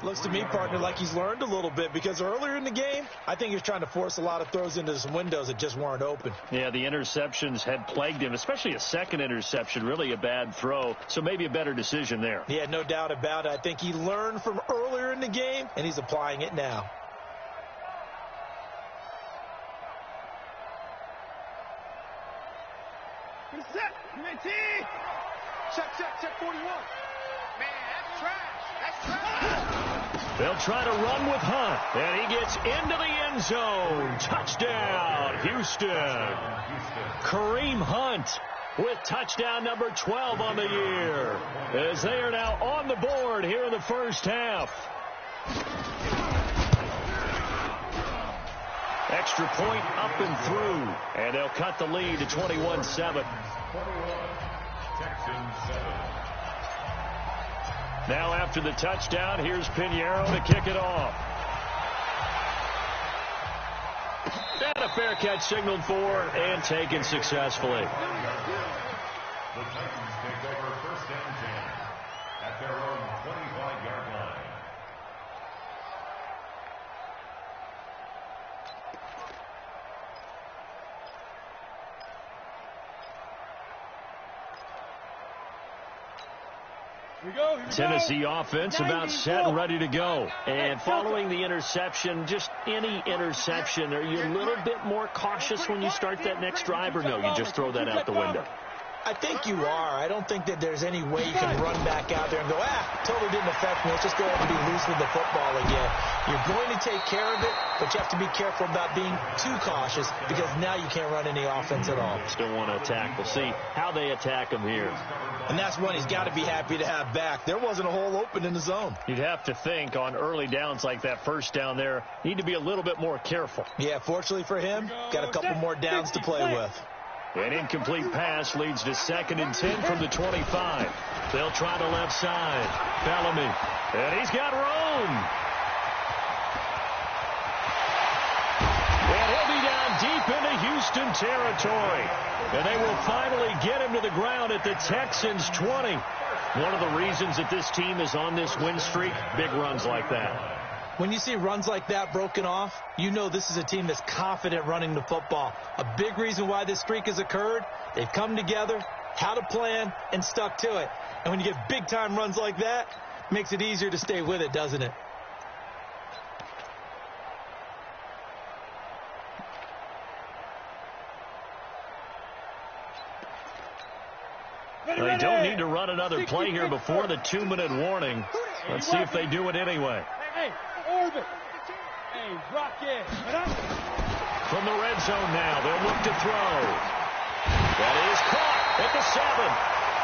Looks to me, partner, like he's learned a little bit, because earlier in the game, I think he was trying to force a lot of throws into some windows that just weren't open. Yeah, the interceptions had plagued him, especially a second interception, really a bad throw, so maybe a better decision there. Yeah, no doubt about it. I think he learned from earlier in the game, and he's applying it now. Set, check 41. Man, that's trash. That's trash. They'll try to run with Hunt, and he gets into the end zone. Touchdown, Houston. Kareem Hunt with touchdown number 12 on the year, as they are now on the board here in the first half. Extra point up and through, and they'll cut the lead to 21-7. Now after the touchdown, here's Pinheiro to kick it off. And a fair catch signaled for and taken successfully. The Titans take over first down 10 at their own 25-yard line. Tennessee offense about set and ready to go. And following the interception, just any interception, are you a little bit more cautious when you start that next drive, or no, you just throw that out the window? I think you are. I don't think that there's any way you can run back out there and go, totally didn't affect me. Let's just go ahead and be loose with the football again. You're going to take care of it, but you have to be careful about being too cautious, because now you can't run any offense at all. Still want to attack. We'll see how they attack him here. And that's one he's got to be happy to have back. There wasn't a hole open in the zone. You'd have to think on early downs like that first down there, need to be a little bit more careful. Yeah, fortunately for him, got a couple more downs to play with. An incomplete pass leads to 2nd and 10 from the 25. They'll try the left side. Bellamy. And he's got room. And he'll be down deep into Houston territory. And they will finally get him to the ground at the Texans' 20. One of the reasons that this team is on this win streak, big runs like that. When you see runs like that broken off, you know this is a team that's confident running the football. A big reason why this streak has occurred, they've come together, had a plan, and stuck to it. And when you get big-time runs like that, it makes it easier to stay with it, doesn't it? They don't need to run another play here before the 2-minute warning. Let's see if they do it anyway. Orbit. Hey, rock in. From the red zone now, they'll look to throw. That is caught at the 7.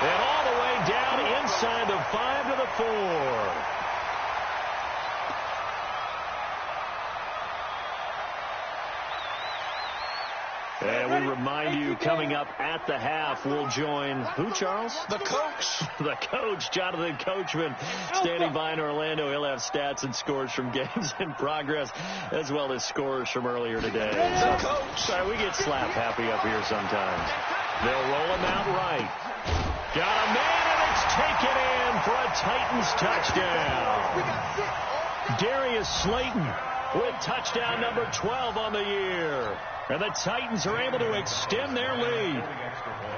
And all the way down inside the 5 to the 4. And we remind you, coming up at the half, we'll join who, Charles? The coach. The coach, Jonathan Coachman, standing by in Orlando. He'll have stats and scores from games in progress, as well as scores from earlier today. The coach. Sorry, we get slap happy up here sometimes. They'll roll him out right. Got a man, and it's taken in for a Titans touchdown. Darius Slayton with touchdown number 12 on the year. And the Titans are able to extend their lead.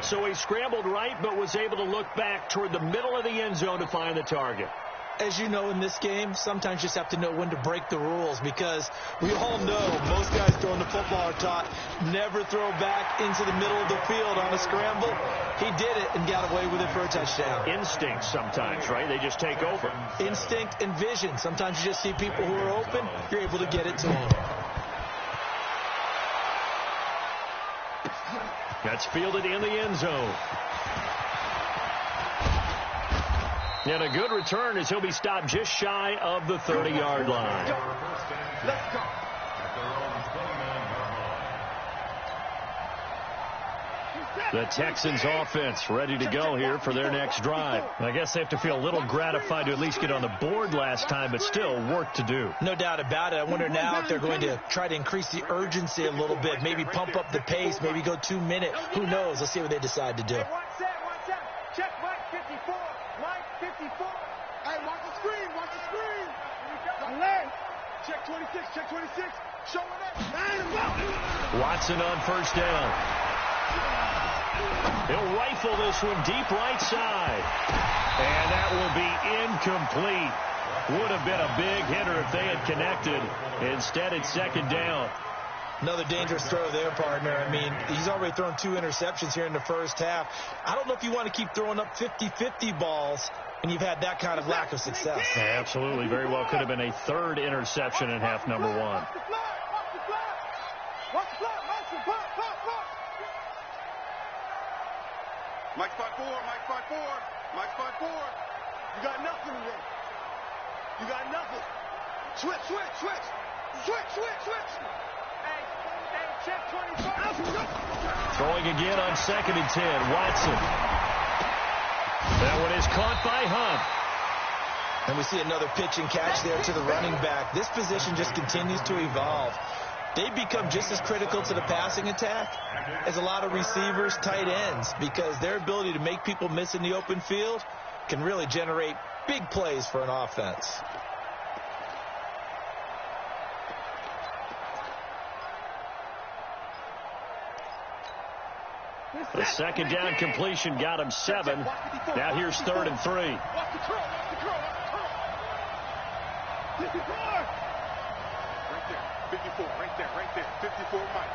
So he scrambled right, but was able to look back toward the middle of the end zone to find the target. As you know, in this game, sometimes you just have to know when to break the rules, because we all know most guys throwing the football are taught never throw back into the middle of the field on a scramble. He did it and got away with it for a touchdown. Instinct sometimes, right? They just take over. Instinct and vision. Sometimes you just see people who are open, you're able to get it to them. That's fielded in the end zone. And a good return as he'll be stopped just shy of the 30-yard line. Let's go. The Texans offense ready to go here for their next drive. I guess they have to feel a little gratified to at least get on the board last time, but still work to do. No doubt about it. I wonder now if they're going to try to increase the urgency a little bit, maybe pump up the pace, maybe go 2 minute. Who knows? Let's see what they decide to do. Check Mike 54. Mike 54. Watch the screen. Watch the screen. Alert. Check 26. Check 26. Showing up. Watson on first down. He'll rifle this one deep right side. And that will be incomplete. Would have been a big hitter if they had connected. Instead, it's second down. Another dangerous throw there, partner. I mean, he's already thrown 2 interceptions here in the first half. I don't know if you want to keep throwing up 50-50 balls when you've had that kind of lack of success. Yeah, absolutely. Very well could have been a 3rd interception in half number 1. Watch the flag. Watch the flag. Watch the flag. Watch the flag. Mike spot 4. Mike spot 4. Mike spot 4. You got nothing today. You got nothing. Switch. Hey, check 25. Throwing again on 2nd and 10. Watson. That one is caught by Hunt. And we see another pitch and catch there to the running back. This position just continues to evolve. They become just as critical to the passing attack as a lot of receivers, tight ends, because their ability to make people miss in the open field can really generate big plays for an offense. The second down completion got him 7. Now here's 3rd and 3. Watch the curl. Right there. 54. Right there. 54 Mike.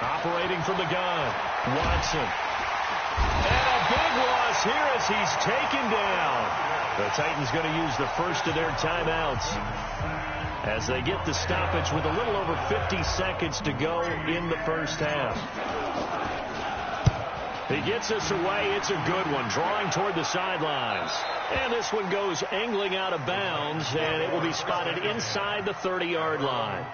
Operating from the gun. Watson. And a big loss here as he's taken down. The Titans going to use the first of their timeouts as they get the stoppage with a little over 50 seconds to go in the first half. He gets us away. It's a good one, drawing toward the sidelines. And this one goes angling out of bounds, and it will be spotted inside the 30-yard line.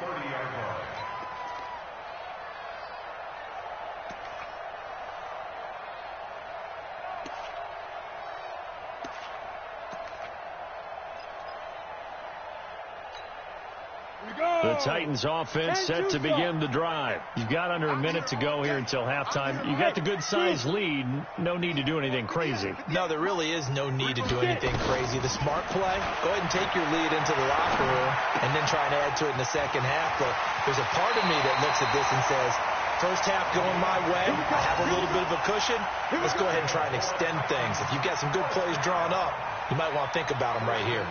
The Titans offense set to begin the drive. You've got under a minute to go here until halftime. You got the good-sized lead. No need to do anything crazy. No, there really is no need to do anything crazy. The smart play, go ahead and take your lead into the locker room and then try and add to it in the second half. But there's a part of me that looks at this and says, first half going my way, I have a little bit of a cushion. Let's go ahead and try and extend things. If you've got some good plays drawn up, you might want to think about them right here.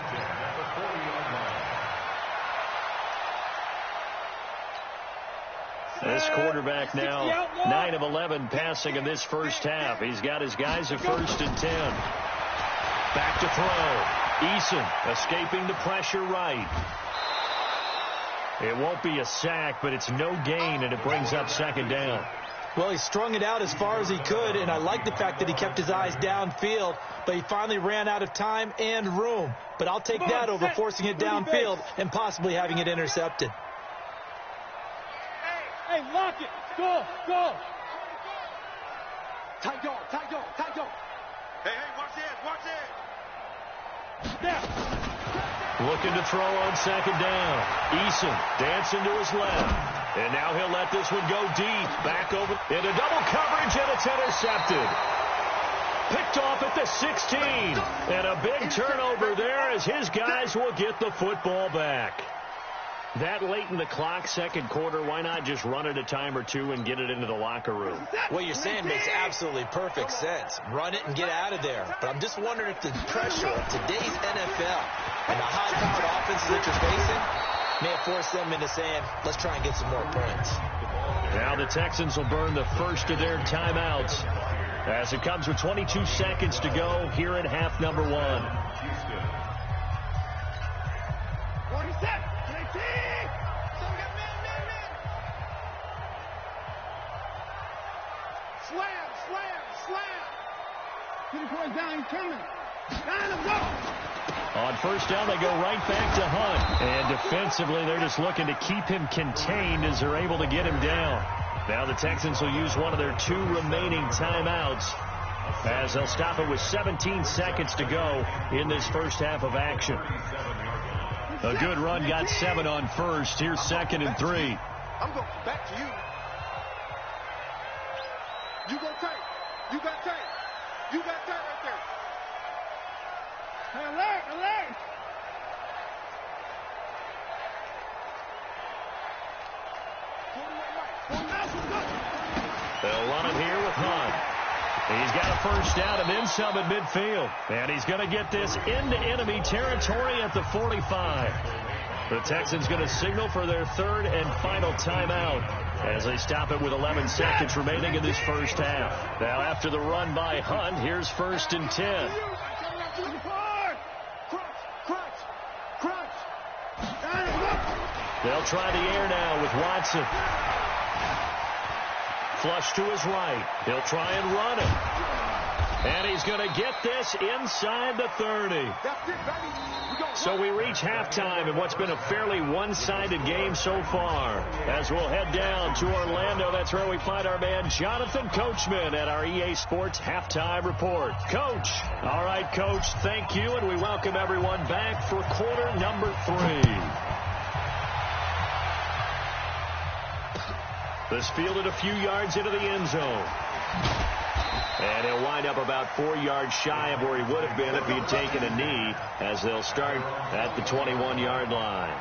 This quarterback now 9 of 11 passing in this first half. He's got his guys at 1st and 10. Back to throw. Eason escaping the pressure right. It won't be a sack, but it's no gain, and it brings up 2nd down. Well, he strung it out as far as he could, and I like the fact that he kept his eyes downfield, but he finally ran out of time and room. But I'll take that over forcing it downfield and possibly having it intercepted. Hey, lock it. Go. Tight dog. Hey, watch it. Step. Looking to throw on 2nd down. Eason dancing to his left. And now he'll let this one go deep. Back over into double coverage, and it's intercepted. Picked off at the 16. And a big turnover there as his guys will get the football back. That late in the clock, second quarter, why not just run it a time or two and get it into the locker room? What you're saying makes absolutely perfect sense. Run it and get out of there. But I'm just wondering if the pressure of today's NFL and the high-powered offenses that you're facing may have forced them into saying, let's try and get some more points. Now the Texans will burn the first of their timeouts as it comes with 22 seconds to go here in half number 1. 47. Slam. Get the boy down, he's coming. Down him, go. On first down, they go right back to Hunt. And defensively, they're just looking to keep him contained as they're able to get him down. Now the Texans will use one of their 2 remaining timeouts as they'll stop it with 17 seconds to go in this first half of action. A good run, got 7 on first. Here's 2nd and 3. I'm going back to you. You go tight. You got tight right there. Alert, alert. They'll run him here with Hunt. He's got a first down and then some at midfield. And he's going to get this into enemy territory at the 45. The Texans going to signal for their third and final timeout as they stop it with 11 seconds remaining in this first half. Now after the run by Hunt, here's 1st and 10. They'll try the air now with Watson. Flush to his right. He'll try and run it. And he's going to get this inside the 30. So we reach halftime in what's been a fairly one-sided game so far. As we'll head down to Orlando, that's where we find our man Jonathan Coachman at our EA Sports Halftime Report. Coach. All right, Coach, thank you, and we welcome everyone back for quarter number 3. This fielded a few yards into the end zone. And he'll wind up about 4 yards shy of where he would have been if he'd taken a knee, as they'll start at the 21-yard line.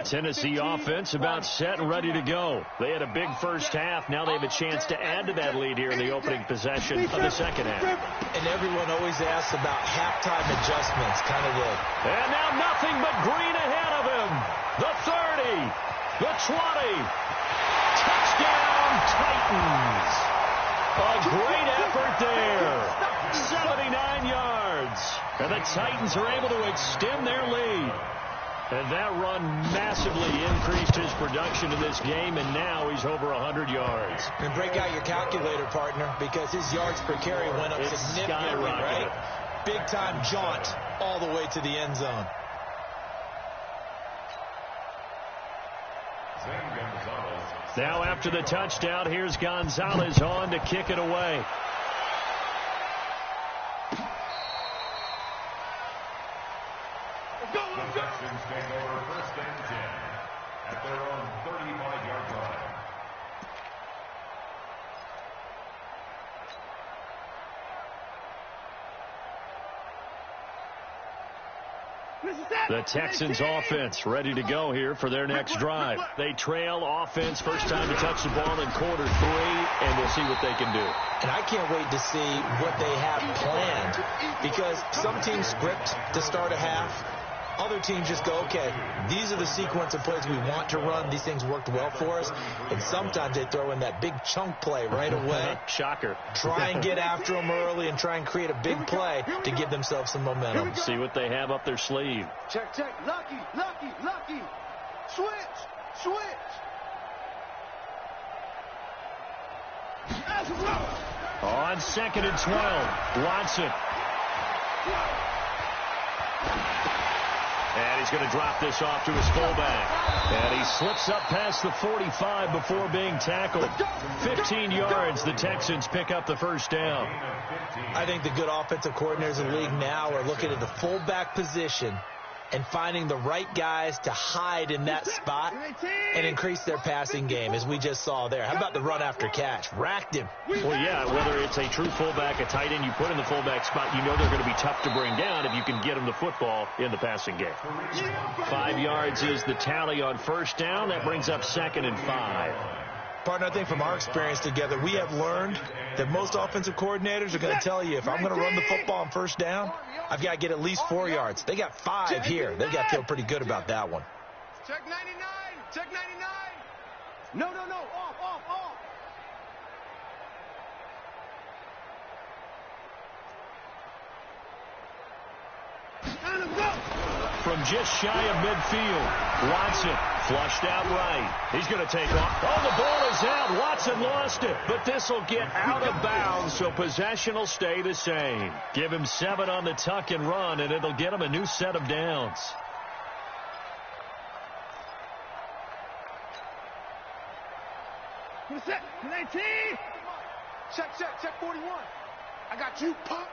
Tennessee offense about set and ready to go. They had a big first half. Now they have a chance to add to that lead here in the opening possession of the second half. And everyone always asks about halftime adjustments, kind of the... And now nothing but green ahead of him. The 30, the 20. Touchdown, Titans. A great effort there. 79 yards. And the Titans are able to extend their lead. And that run massively increased his production in this game, and now he's over 100 yards. And break out your calculator, partner, because his yards per carry went up significantly, right? Big-time jaunt all the way to the end zone. Now after the touchdown, here's Gonzalez on to kick it away. The Texans take over 1st and 10 at their own 35-yard line. The Texans offense ready to go here for their next drive. They trail offense, first time to touch the ball in quarter 3, and we'll see what they can do. And I can't wait to see what they have planned, because some teams script to start a half. Other teams just go, okay, these are the sequence of plays we want to run. These things worked well for us. And sometimes they throw in that big chunk play right away. Shocker. Try and get after them early and try and create a big play to give themselves some momentum. See what they have up their sleeve. Check, check. Lucky, lucky, lucky. Switch, switch. On 2nd and 12, Watson. And he's going to drop this off to his fullback. And he slips up past the 45 before being tackled. 15 yards, the Texans pick up the first down. I think the good offensive coordinators in the league now are looking at the fullback position and finding the right guys to hide in that spot and increase their passing game, as we just saw there. How about the run after catch? Racked him. Well, yeah, whether it's a true fullback, a tight end you put in the fullback spot, you know they're going to be tough to bring down if you can get them the football in the passing game. 5 yards is the tally on first down. That brings up 2nd and 5. Partner, I think from our experience together, we have learned that most offensive coordinators are going to tell you, if I'm going to run the football on first down, I've got to get at least 4 yards. They got 5 here. They've got to feel pretty good about that one. Check 99. Check 99. No, no, no. Off, off, off. From just shy of midfield, Watson flushed out right. He's going to take off. Oh, the ball is out. Watson lost it. But this will get out of bounds, so possession will stay the same. Give him 7 on the tuck and run, and it'll get him a new set of downs. Check, check, check 41. I got you, punk.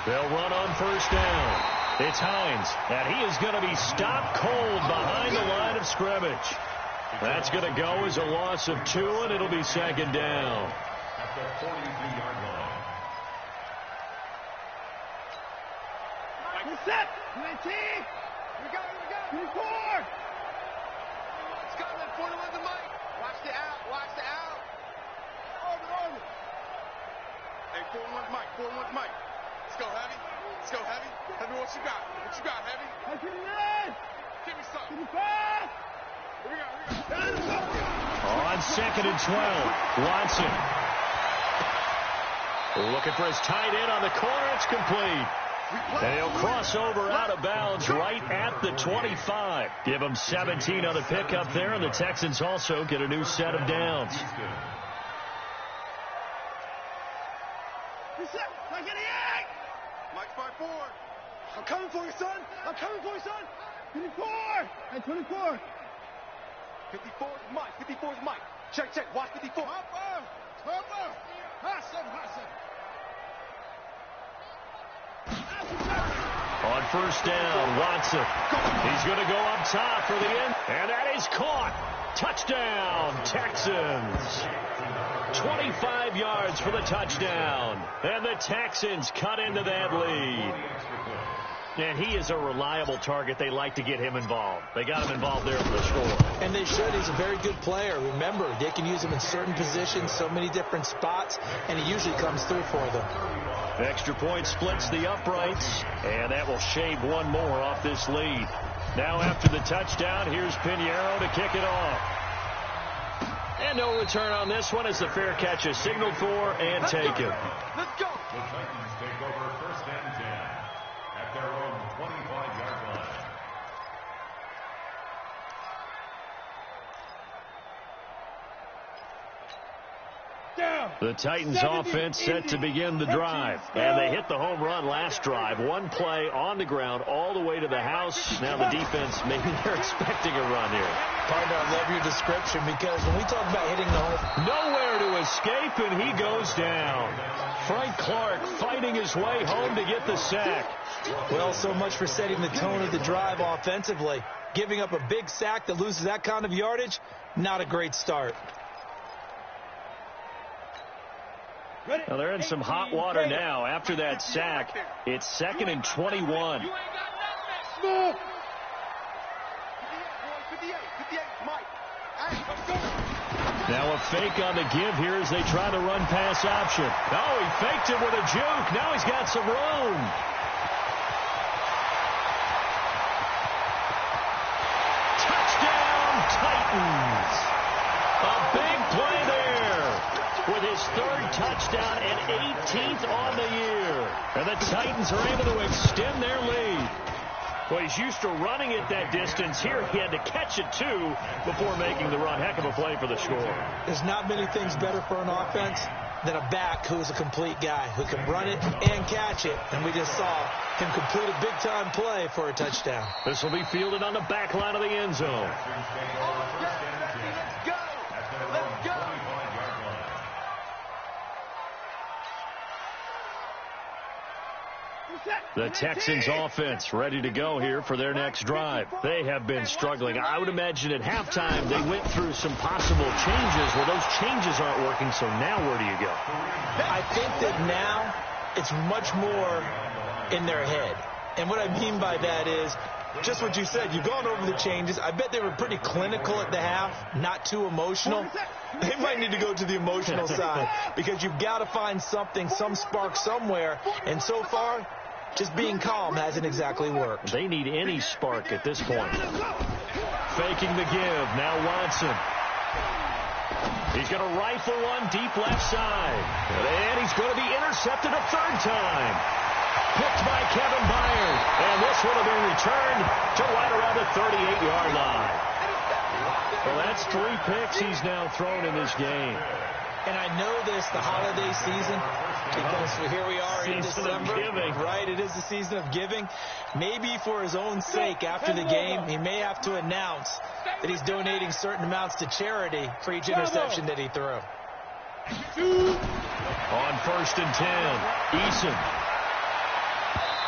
They'll run on first down. It's Hines, and he is going to be stopped cold behind the line of scrimmage. That's going to go as a loss of 2, and it'll be second down. At the 42-yard line. Set. 19. We got it. 24. Scotland, 41 to Mike. Watch the out. Over. Hey, 41 Mike. Let's go, Heavy. Heavy, what you got? Heavy? Give me something. Here we go. On 2nd and 12, Watson. Looking for his tight end on the corner. It's complete. And he'll cross over out of bounds right at the 25. Give him 17 on the pickup there, and the Texans also get a new set of downs. Mike 5-4. I'm coming for you, son. 24. Hey, 24. 54 is Mike. Check. Watch 54. Hopper. Hassan. On first down, Watson. He's going to go up top for the end. And that is caught. Touchdown, Texans. 25 yards for the touchdown. And the Texans cut into that lead. And he is a reliable target. They like to get him involved. They got him involved there for the score. And they should. He's a very good player. Remember, they can use him in certain positions, so many different spots, and he usually comes through for them. Extra point splits the uprights, and that will shave one more off this lead. Now after the touchdown, here's Pinheiro to kick it off. And no return on this one as the fair catch is signaled for and taken. Let's go. The Titans take over first and 10 at their own 25-yard line. The Titans offense set to begin the drive. And they hit the home run last drive. One play on the ground all the way to the house. Now the defense, maybe they're expecting a run here. Partner, I love your description because when we talk about hitting the home, nowhere to escape, and he goes down. Frank Clark fighting his way home to get the sack. well, so much for setting the tone of the drive offensively. Giving up a big sack that loses that kind of yardage, not a great start. Well, they're in some hot water now. After that sack, it's 2nd and 21. Now a fake on the give here as they try to run pass option. Oh, he faked it with a juke. Now he's got some room. Touchdown, Titans. A big play there with his 3rd touchdown and 18th on the year. And the Titans are able to extend their lead. Well, he's used to running it that distance. Here he had to catch it, too, before making the run. Heck of a play for the score. There's not many things better for an offense than a back who is a complete guy, who can run it and catch it. And we just saw him complete a big-time play for a touchdown. This will be fielded on the back line of the end zone. Let's go. The Texans offense ready to go here for their next drive. They have been struggling. I would imagine at halftime they went through some possible changes. Well, those changes aren't working, so now where do you go? I think that now it's much more in their head. And what I mean by that is just what you said. You've gone over the changes. I bet they were pretty clinical at the half, not too emotional. They might need to go to the emotional side because you've got to find something, some spark somewhere. And so far, just being calm hasn't exactly worked. They need any spark at this point. Faking the give. Now Watson. He's going to rifle one deep left side. And he's going to be intercepted a 3rd time. Picked by Kevin Byard. And this one will be returned to right around the 38-yard line. Well, that's 3 picks he's now thrown in this game. And I know this, the holiday season, because here we are in December. Right, it is the season of giving. Maybe for his own sake, after the game, he may have to announce that he's donating certain amounts to charity for each interception that he threw. On 1st and 10, Eason.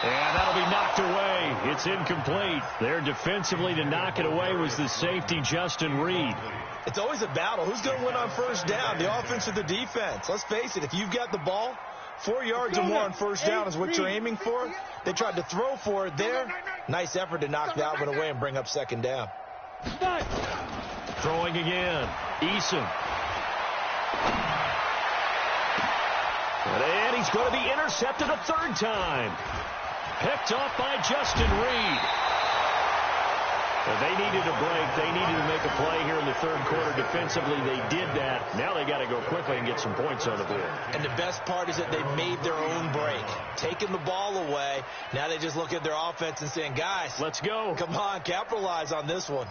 And that'll be knocked away. It's incomplete. There defensively to knock it away was the safety, Justin Reed. It's always a battle. Who's going to win on 1st down, the offense or the defense? Let's face it, if you've got the ball, 4 yards or more on 1st down is what you're aiming for. They tried to throw for it there. Nice effort to knock that one away and bring up 2nd down. Throwing again, Eason. And he's going to be intercepted a 3rd time. Picked off by Justin Reed. They needed a break. They needed to make a play here in the 3rd quarter. Defensively, they did that. Now they got to go quickly and get some points on the board. And the best part is that they made their own break. Taking the ball away. Now they just look at their offense and saying, guys, let's go. Come on, capitalize on this one.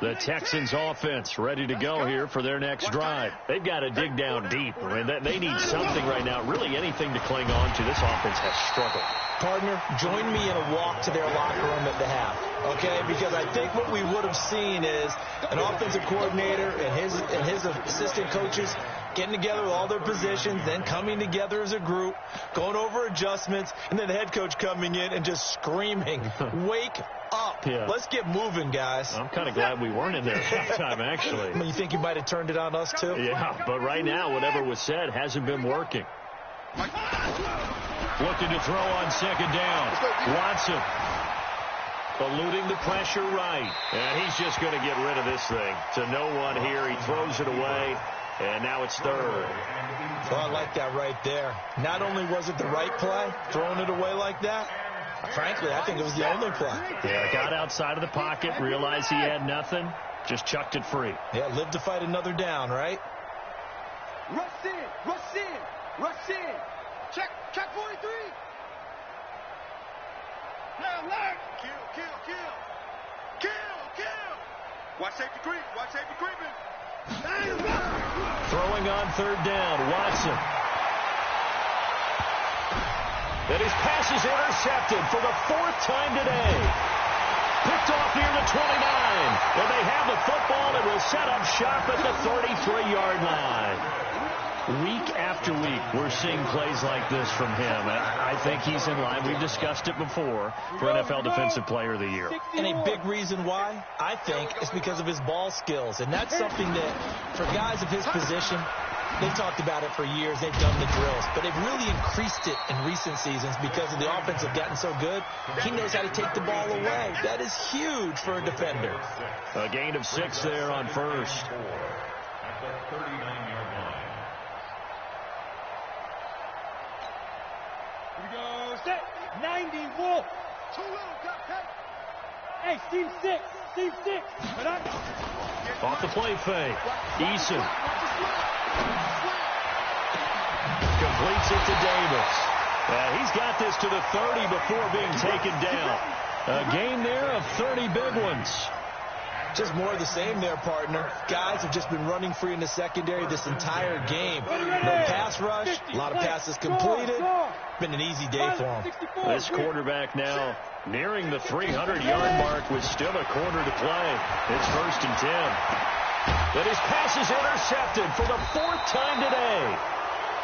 The Texans offense ready to go here for their next drive. They've got to dig down deep. I mean, they need something right now, really anything to cling on to. This offense has struggled. Partner, join me in a walk to their locker room at the half, okay? Because I think what we would have seen is an offensive coordinator and his assistant coaches getting together with all their positions, then coming together as a group, going over adjustments, and then the head coach coming in and just screaming, wake up. Yeah. Let's get moving, guys. I'm kind of glad we weren't in there at halftime, actually. I mean, you think you might have turned it on us, too? Yeah, but right now, whatever was said hasn't been working. Looking to throw on 2nd down. Watson eluding the pressure right. And he's just going to get rid of this thing to no one here. He throws it away. And now it's 3rd. Well, I like that right there. Not only was it the right play, throwing it away like that, frankly, I think it was the only play. Yeah, got outside of the pocket, realized he had nothing, just chucked it free. Yeah, live to fight another down, right? Rush in, rush in, rush in. Check 43. Alert. Kill. Watch safety creeping. Throwing on 3rd down, Watson. And his pass is intercepted for the 4th time today. Picked off near the 29. And they have the football and will set up shop at the 33-yard line. Week after week, we're seeing plays like this from him. And I think he's in line. We've discussed it before for NFL Defensive Player of the Year. And a big reason why, I think, is because of his ball skills. And that's something that, for guys of his position, they've talked about it for years. They've done the drills. But they've really increased it in recent seasons because of the offense have gotten so good. He knows how to take the ball away. That is huge for a defender. A gain of 6 there on 1st. At the 39-yard line. Here we go. Set. 90 Wolf. Too little. Hey, Steve 6. Off the play fake. Eason completes it to Davis. He's got this to the 30 before being taken down. A gain there of 30 big ones. Just more of the same there, partner. Guys have just been running free in the secondary this entire game. No pass rush, a lot of passes completed. Been an easy day for him. This quarterback now nearing the 300-yard mark with still a quarter to play. It's 1st and 10. But his pass is intercepted for the 4th time today.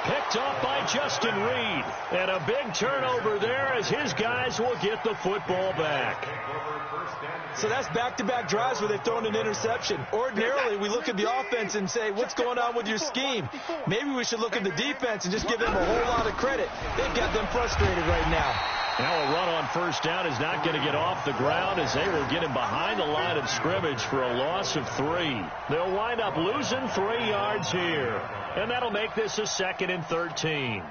Picked off by Justin Reed. And a big turnover there as his guys will get the football back. So that's back-to-back drives where they've thrown an interception. Ordinarily, we look at the offense and say, what's going on with your scheme? Maybe we should look at the defense and just give them a whole lot of credit. They've got them frustrated right now. Now a run on 1st down is not going to get off the ground as they will get him behind the line of scrimmage for a loss of 3. They'll wind up losing 3 yards here. And that'll make this a 2nd and 13.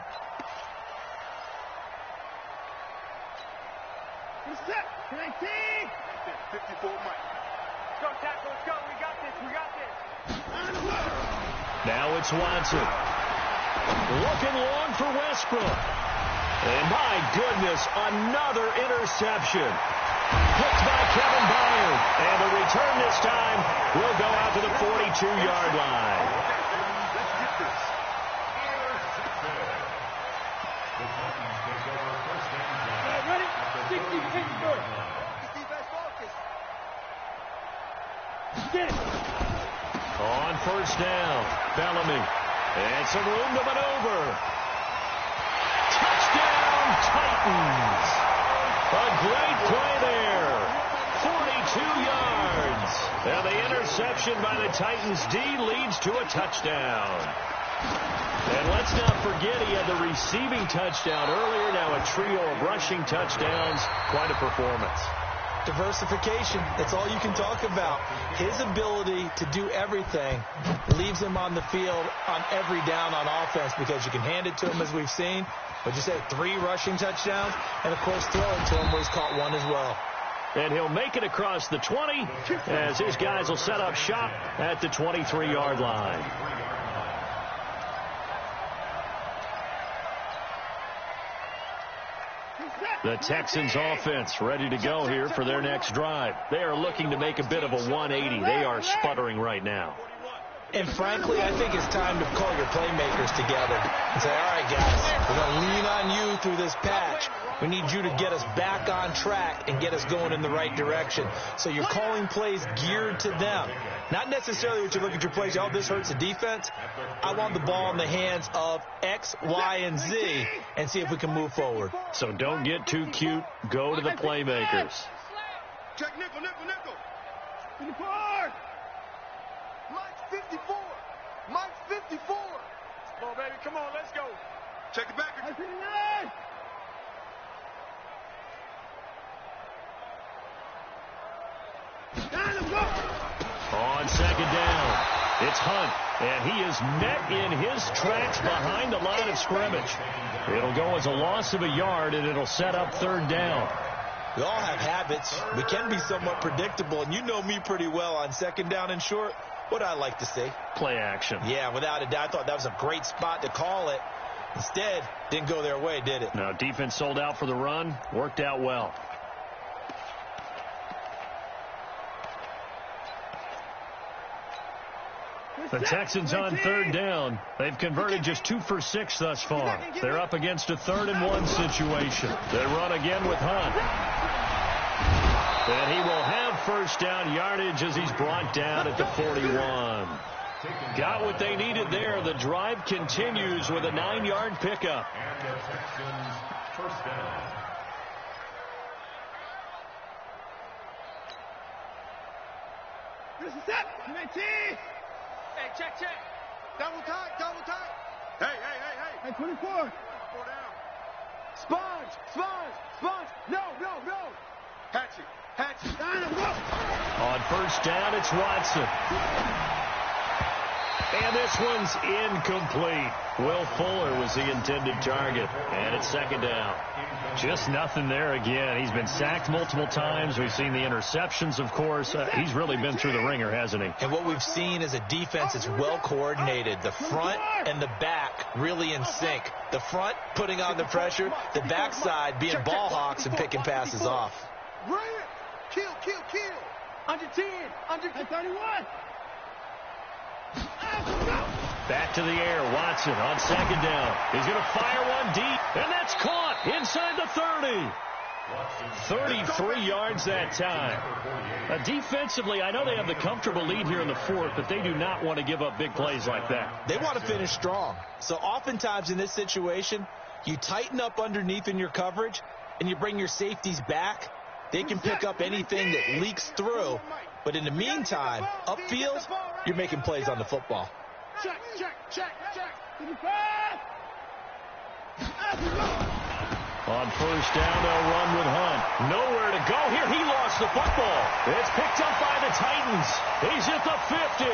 Set. 19. 54 Mike. Go, tackle. Let's go. We got this. Now it's Watson. Looking long for Westbrook. And my goodness, another interception. Picked by Kevin Byard. And the return this time will go out to the 42-yard line. The On first down, Bellamy. And some room to maneuver. Touchdown, Titans. A great play there. 42 yards. And the interception by the Titans D leads to a touchdown. And let's not forget he had the receiving touchdown earlier. Now a trio of rushing touchdowns. Quite a performance. Diversification, that's all you can talk about. His ability to do everything leaves him on the field on every down on offense because you can hand it to him as we've seen. What'd you say, 3 rushing touchdowns? And, of course, throw it to him where he's caught 1 as well. And he'll make it across the 20 as his guys will set up shop at the 23-yard line. The Texans offense ready to go here for their next drive. They are looking to make a bit of a 180. They are sputtering right now. And frankly, I think it's time to call your playmakers together and say, all right, guys, we're going to lean on you through this patch. We need you to get us back on track and get us going in the right direction. So you're calling plays geared to them. Not necessarily what you look at your plays, oh, this hurts the defense. I want the ball in the hands of X, Y, and Z and see if we can move forward. So don't get too cute. Go to the playmakers. Check nickel, nickel, nickel. 54. Mike's 54. Mike's 54. Come on, baby. Come on, let's go. Check the back. On second down, it's Hunt, and he is met in his tracks behind the line of scrimmage. It'll go as a loss of a yard, and it'll set up third down. We all have habits. We can be somewhat predictable, and you know me pretty well on second down and short. What I like to see? Play action. Yeah, without a doubt. I thought that was a great spot to call it. Instead, didn't go their way, did it? Now, defense sold out for the run. Worked out well. The Texans on third down. They've converted just 2 for 6 thus far. They're up against a 3rd and 1 situation. They run again with Hunt. And he will have first down yardage as he's brought down at the 41. Got what they needed there. The drive continues with a 9-yard pickup. And the Texans first down. This is it. Hey, check. Double tight. Hey. Hey, 24. 4 down. Sponge. No. Hatchet. On first down, it's Watson. And this one's incomplete. Will Fuller was the intended target. And it's second down. Just nothing there again. He's been sacked multiple times. We've seen the interceptions, of course. He's really been through the ringer, hasn't he? And what we've seen is a defense that's well coordinated. The front and the back really in sync. The front putting on the pressure. The backside being ball hawks and picking passes off. Bring it. Kill. Under 10. Under 31. Back to the air. Watson on second down. He's going to fire one deep, and that's caught inside the 30. 33 yards that time. Defensively, I know they have the comfortable lead here in the 4th, but they do not want to give up big plays like that. They want to finish strong. So oftentimes in this situation, you tighten up underneath in your coverage, and you bring your safeties back. They can pick up anything that leaks through. But in the meantime, upfield, you're making plays on the football. Check. On first down, they'll run with Hunt. Nowhere to go here. He lost the football. It's picked up by the Titans. He's at the 50.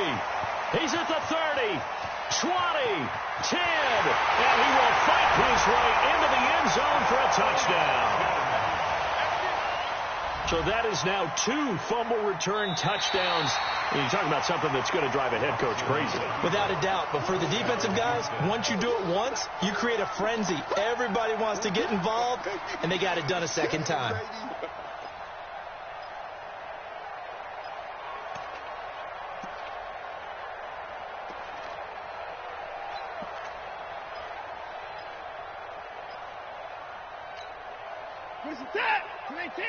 He's at the 30. 20. 10. And he will fight his way into the end zone for a touchdown. So that is now 2 fumble return touchdowns. And you're talking about something that's going to drive a head coach crazy. Without a doubt. But for the defensive guys, once you do it once, you create a frenzy. Everybody wants to get involved, and they got it done a second time. Where's the tap? 19.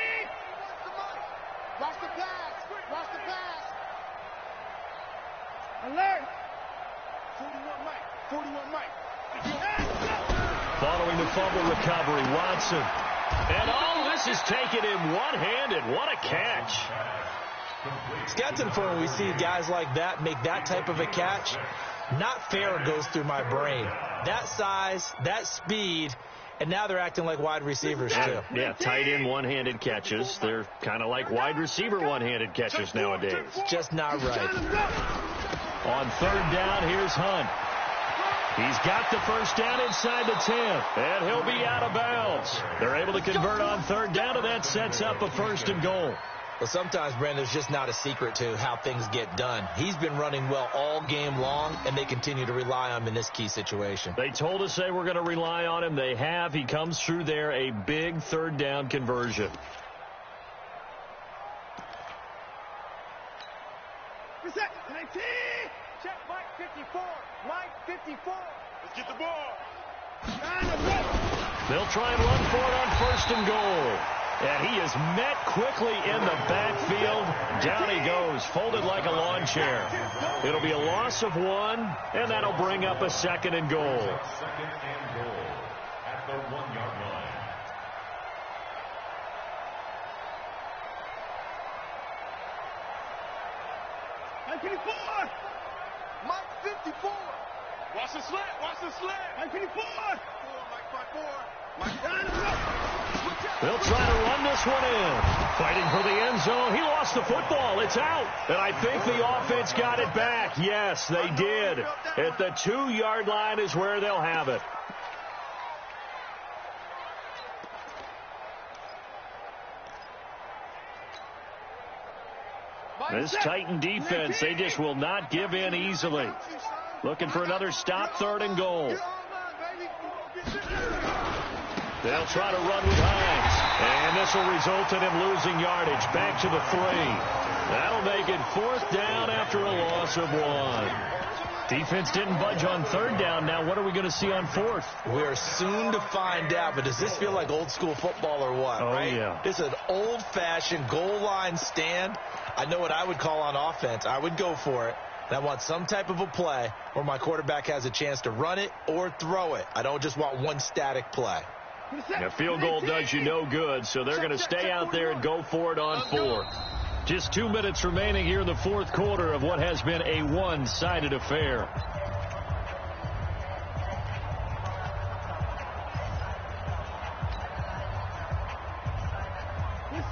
Watch the pass. Alert! 41 Mike. 41 Mike. Following the fumble recovery, Watson. And oh, this is taken in one-handed. What a catch. It's got to the point when we see guys like that make that type of a catch. Not fair goes through my brain. That size, that speed, and now they're acting like wide receivers too. Yeah, tight end one-handed catches. They're kind of like wide receiver one-handed catches nowadays. It's just not right. On third down, here's Hunt. He's got the first down inside the 10, and he'll be out of bounds. They're able to convert on third down, and that sets up a first and goal. Well, sometimes, Brandon, there's just not a secret to how things get done. He's been running well all game long, and they continue to rely on him in this key situation. They told us they were going to rely on him. They have. He comes through there, a big third down conversion. Reset. 19. Check Mike 54. Mike 54. Let's get the ball. They'll try and run for it on first and goal. And he is met quickly in the backfield. Down he goes, folded like a lawn chair. It'll be a loss of one, and that'll bring up a second and goal. Second and goal at the 1-yard line. Mike 54. Mike 54. Watch the slant. Watch the slant. Mike 54. Mike 54. They'll try to run this one in. Fighting for the end zone. He lost the football. It's out. And I think the offense got it back. Yes, they did. At the 2-yard line is where they'll have it. This Titan defense, they just will not give in easily. Looking for another stop, third and goal. They'll try to run with Hines. And this will result in him losing yardage. Back to the 3. That'll make it fourth down after a loss of 1. Defense didn't budge on third down. Now what are we going to see on fourth? We're soon to find out, but does this feel like old school football or what? Oh, right? Yeah. It's an old-fashioned goal line stand. I know what I would call on offense. I would go for it. And I want some type of a play where my quarterback has a chance to run it or throw it. I don't just want one static play. A field goal does you no good, so they're going to stay out there and go for it on fourth. Just 2 minutes remaining here in the fourth quarter of what has been a one-sided affair.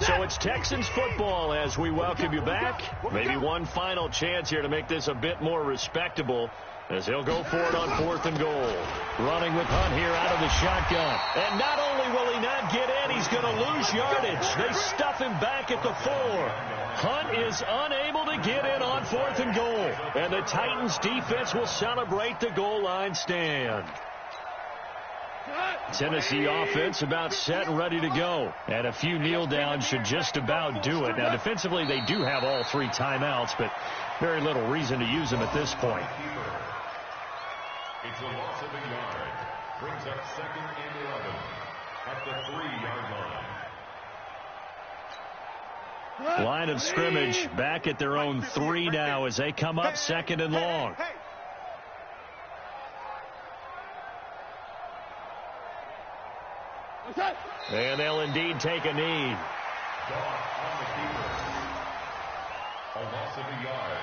So it's Texans football as we welcome you back. Maybe one final chance here to make this a bit more respectable as he'll go for it on fourth and goal. Running with Hunt here out of the shotgun. And not only will he not get in, he's going to lose yardage. They stuff him back at the 4. Hunt is unable to get in on fourth and goal. And the Titans defense will celebrate the goal line stand. Tennessee offense about set and ready to go. And a few kneel downs should just about do it. Now, defensively, they do have all 3 timeouts, but very little reason to use them at this point. It's a loss of a yard. Brings up second and 11 at the 3-yard line. Line of scrimmage back at their own 3 now as they come up second and long. And they'll indeed take a knee. On the keeper. A loss of a yard.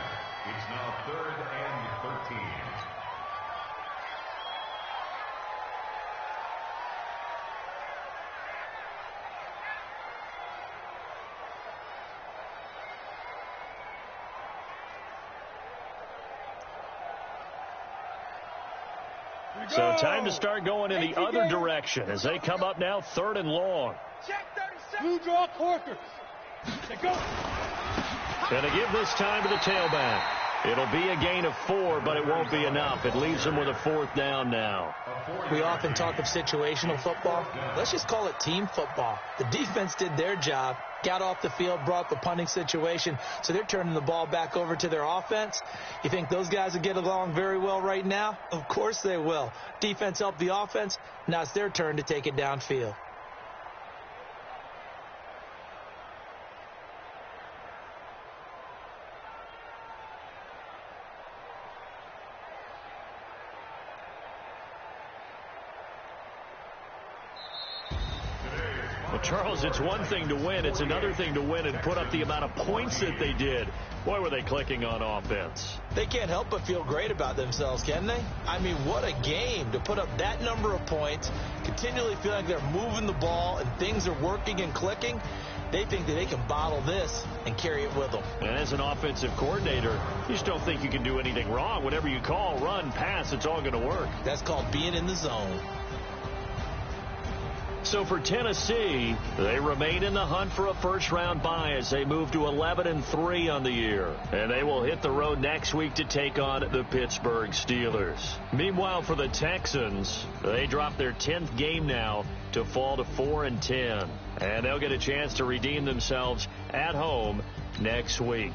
It's now 3rd and 13. So time to start going in the other direction as they come up now 3rd and long. Blue draw quarters. Go. And they give this time to the tailback. It'll be a gain of 4, but it won't be enough. It leaves them with a 4th down now. We often talk of situational football. Let's just call it team football. The defense did their job, got off the field, brought the punting situation, so they're turning the ball back over to their offense. You think those guys will get along very well right now? Of course they will. Defense helped the offense. Now it's their turn to take it downfield. Charles, it's one thing to win. It's another thing to win and put up the amount of points that they did. Boy, were they clicking on offense. They can't help but feel great about themselves, can they? I mean, what a game to put up that number of points, continually feel like they're moving the ball and things are working and clicking. They think that they can bottle this and carry it with them. And as an offensive coordinator, you just don't think you can do anything wrong. Whatever you call, run, pass, it's all going to work. That's called being in the zone. So for Tennessee, they remain in the hunt for a first-round bye as they move to 11-3 on the year. And they will hit the road next week to take on the Pittsburgh Steelers. Meanwhile, for the Texans, they drop their 10th game now to fall to 4-10. And they'll get a chance to redeem themselves at home next week.